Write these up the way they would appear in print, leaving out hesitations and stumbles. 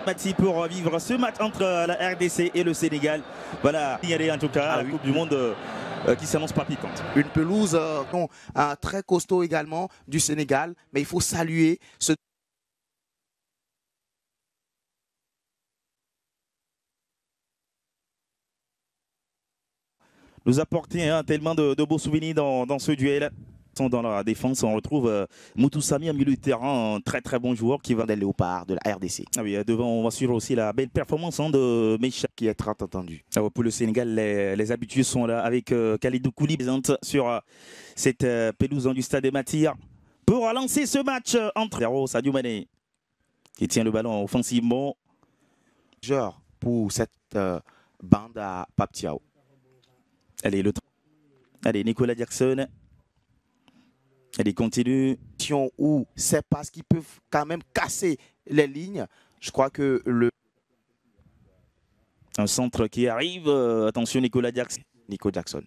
Mati pour vivre ce match entre la RDC et le Sénégal. Voilà, il y aller en tout cas à la Coupe du Monde qui s'annonce palpitante. Une pelouse très costaud également du Sénégal, mais il faut saluer ce... Nous apporter tellement de beaux souvenirs dans ce duel. Dans la défense, on retrouve Moutou Samy en milieu de terrain, un très bon joueur qui va des léopards de la RDC. Ah oui, devant, on va suivre aussi la belle performance de Mecha qui est très attendu. Pour le Sénégal, les habitués sont là avec Khalidou Koulibaly présente sur cette pelouse du stade des Matir pour lancer ce match entre Sadio Mané qui tient le ballon offensivement. Genre pour cette bande à Pape Thiaw. Allez, Nicolas Jackson. Elle continue. Où c'est parce qu'ils peuvent quand même casser les lignes. Je crois que un centre qui arrive. Attention, Nicolas Jackson. Nico Jackson.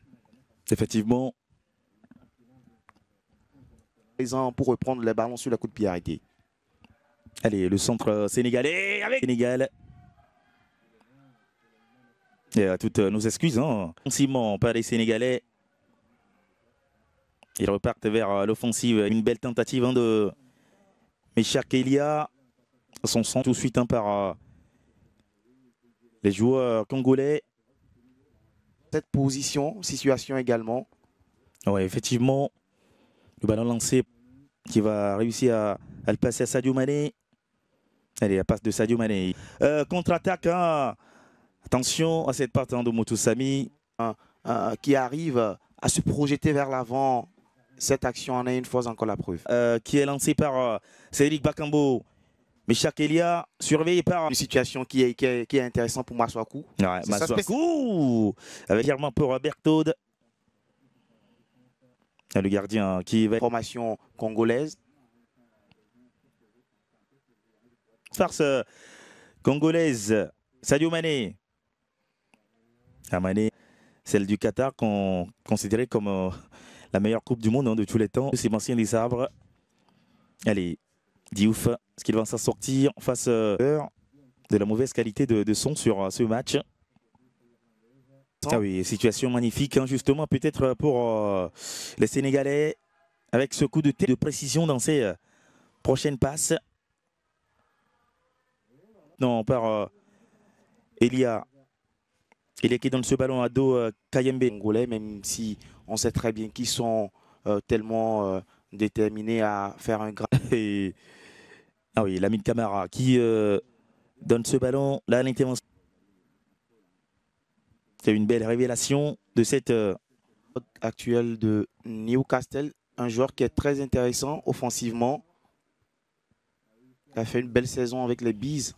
Effectivement. Pour reprendre les ballons sur le coup de pied arrêté. Allez, le centre sénégalais avec Sénégal. Et toutes nos excuses. Simon, pas les Sénégalais. Ils repartent vers l'offensive. Une belle tentative de Mecha Kelia. Son centre tout de suite par les joueurs congolais. Cette situation également. Oui, effectivement. Le ballon lancé qui va réussir à le passer à Sadio Mané. Allez, la passe de Sadio Mané. Contre-attaque. Attention à cette passe de Moutou Samy. Qui arrive à se projeter vers l'avant. Cette action en est une fois encore la preuve. Qui est lancé par Cédric Bakambo. Mecha Kelia, surveillé par... Une situation qui est intéressante pour Maswaku. Ouais, Maswaku avec Germain pour Berthaud. Le gardien qui va... Formation congolaise. Farce congolaise. Sadio Mané. Mané, celle du Qatar, considérée comme la meilleure coupe du monde de tous les temps. C'est Sébastien Desabre. Allez, Diouf, est-ce qu'il va s'en sortir face de la mauvaise qualité de son sur ce match? Ah oui, situation magnifique, justement, peut-être pour les Sénégalais, avec ce coup de tête de précision dans ses prochaines passes. Non, par Elia. Elia qui donne ce ballon à dos Kayembe. Congolais, même si on sait très bien qu'ils sont tellement déterminés à faire un grand... Ah oui, Lamine Camara qui donne ce ballon là à l'intervention. C'est une belle révélation de cette actuelle de Newcastle, un joueur qui est très intéressant offensivement. Il a fait une belle saison avec les Bees.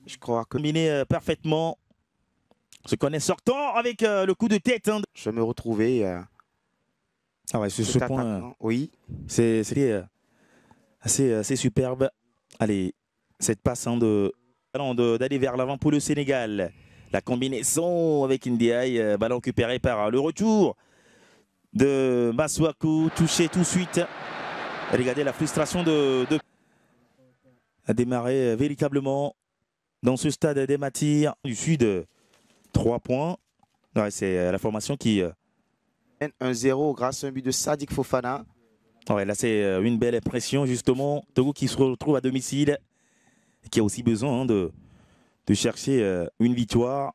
Je crois que combiné parfaitement. Se connaît sortant avec le coup de tête. Je vais me retrouver. Ah ouais, ce point. Oui. C'est assez superbe. Allez, cette passe d'aller vers l'avant pour le Sénégal. La combinaison avec Ndiaye, ballon récupéré par le retour de Maswaku, touché tout de suite. Regardez la frustration a démarré véritablement dans ce stade des Matir du Sud. 3 points. Ouais, c'est la formation qui... 1-0 grâce à un but de Sadik Fofana. Ouais, là, c'est une belle impression, justement. Togo qui se retrouve à domicile, qui a aussi besoin de chercher une victoire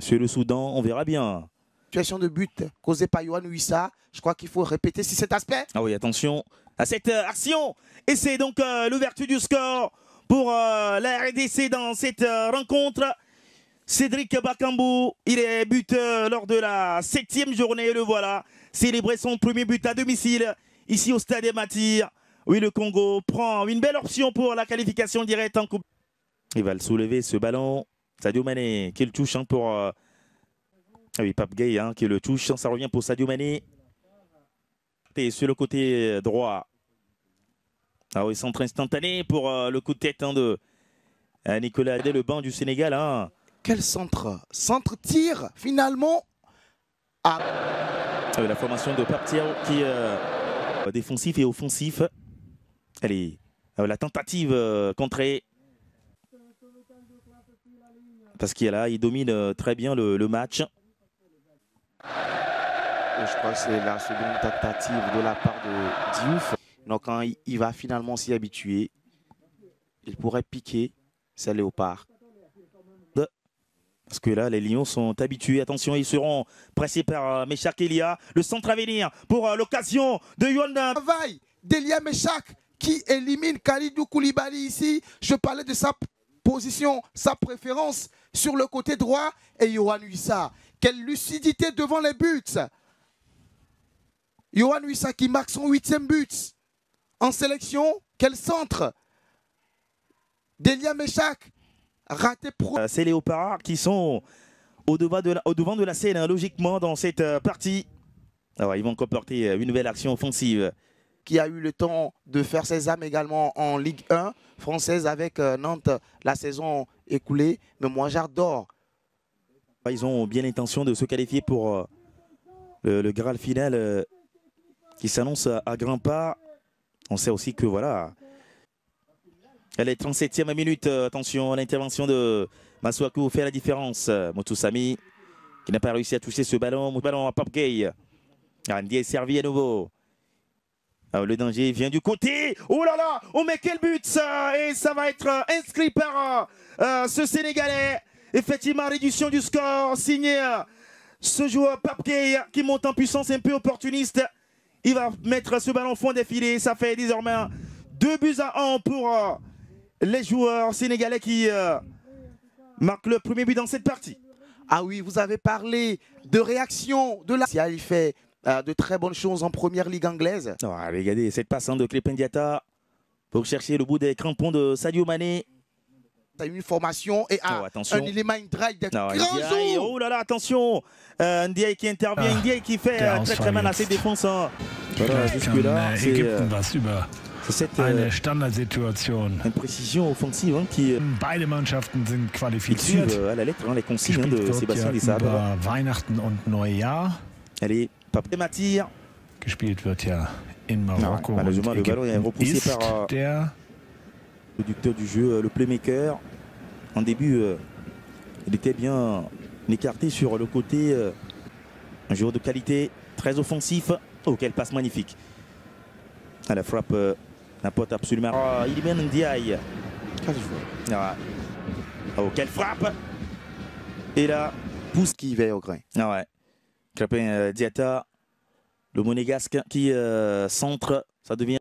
sur le Soudan. On verra bien. Situation de but causée par Yohan Wissa. Je crois qu'il faut répéter si cet aspect. Ah oui, attention à cette action. Et c'est donc l'ouverture du score pour la RDC dans cette rencontre. Cédric Bakambu, il est buteur lors de la 7e journée. Le voilà, célébrer son premier but à domicile ici au stade des Matir. Oui, le Congo prend une belle option pour la qualification directe en coupe. Il va le soulever ce ballon. Sadio Mané qui le touche pour... Ah oui, Pape Gueye qui le touche. Ça revient pour Sadio Mané. Et sur le côté droit. Ah oui, centre instantané pour le coup de tête de Nicolas Adé, le banc du Sénégal. Quel centre? Centre-tir, finalement. La formation de Pape Thiaw qui est défensif et offensif. Allez, la tentative contrée. parce qu'il il domine très bien le match. Je crois que c'est la seconde tentative de la part de Diouf. Donc quand il va finalement s'y habituer, il pourrait piquer ces léopards. Parce que là, les Lions sont habitués. Attention, ils seront pressés par Meshak Elia. Le centre à venir pour l'occasion de Yohan. Travail d'Elia Meshak qui élimine Khalidou Koulibaly ici. Je parlais de sa position, sa préférence sur le côté droit. Et Yohan Wissa. Quelle lucidité devant les buts. Yohan Wissa qui marque son 8e but en sélection. Quel centre d'Elia Meshak. Raté pro. C'est les Léopards qui sont au devant de la scène, hein, logiquement, dans cette partie. Alors, ils vont comporter une nouvelle action offensive. Qui a eu le temps de faire ses âmes également en Ligue 1 française avec Nantes la saison écoulée. Mais moi, j'adore. Ils ont bien l'intention de se qualifier pour le Graal final qui s'annonce à grands pas. On sait aussi que voilà. Elle est 37e minute. Attention à l'intervention de Masuaku fait la différence. Motusami qui n'a pas réussi à toucher ce ballon. Ballon à Pape Gueye. Ndiaye est servi à nouveau. Alors, le danger vient du côté. Oh là là. Oh mais quel but ça. Et ça va être inscrit par ce Sénégalais. Effectivement, réduction du score. Signé ce joueur Pape Gueye qui monte en puissance un peu opportuniste. Il va mettre ce ballon au fond des filets. Ça fait désormais 2-1 pour les joueurs sénégalais qui marquent le premier but dans cette partie. Ah oui, vous avez parlé de réaction de la... Il fait de très bonnes choses en première ligue anglaise. Oh, regardez cette passe de Crépin Diatta pour chercher le bout des crampons de Sadio Mané. Tu as une formation et un élément drive de grand jour. Oh là là, attention. Ndiaye qui intervient, Ndiaye qui fait très mal à ses défenses. Hein. Voilà, jusque-là, c'est eine Standardsituation. Une précision offensive hein, qui Beide Mannschaften sind qualifiziert. À la lettre hein, les consignes de Sébastien Desabre. Weihnachten und Neujahr. Allez, Pape Matir. Gespielt wird ja in Marokko. Malheureusement, le ballon est repoussé par le producteur du jeu, le playmaker. En début, il était bien écarté sur le côté. Un joueur de qualité, très offensif. Oh, quelle passe magnifique. À la frappe. La pote absolument. Il est bien Ndiaye. Oh, quelle frappe. Et là, pousse qui va au grain. Ah ouais. Crépin Diatta, le monégasque qui centre. Ça devient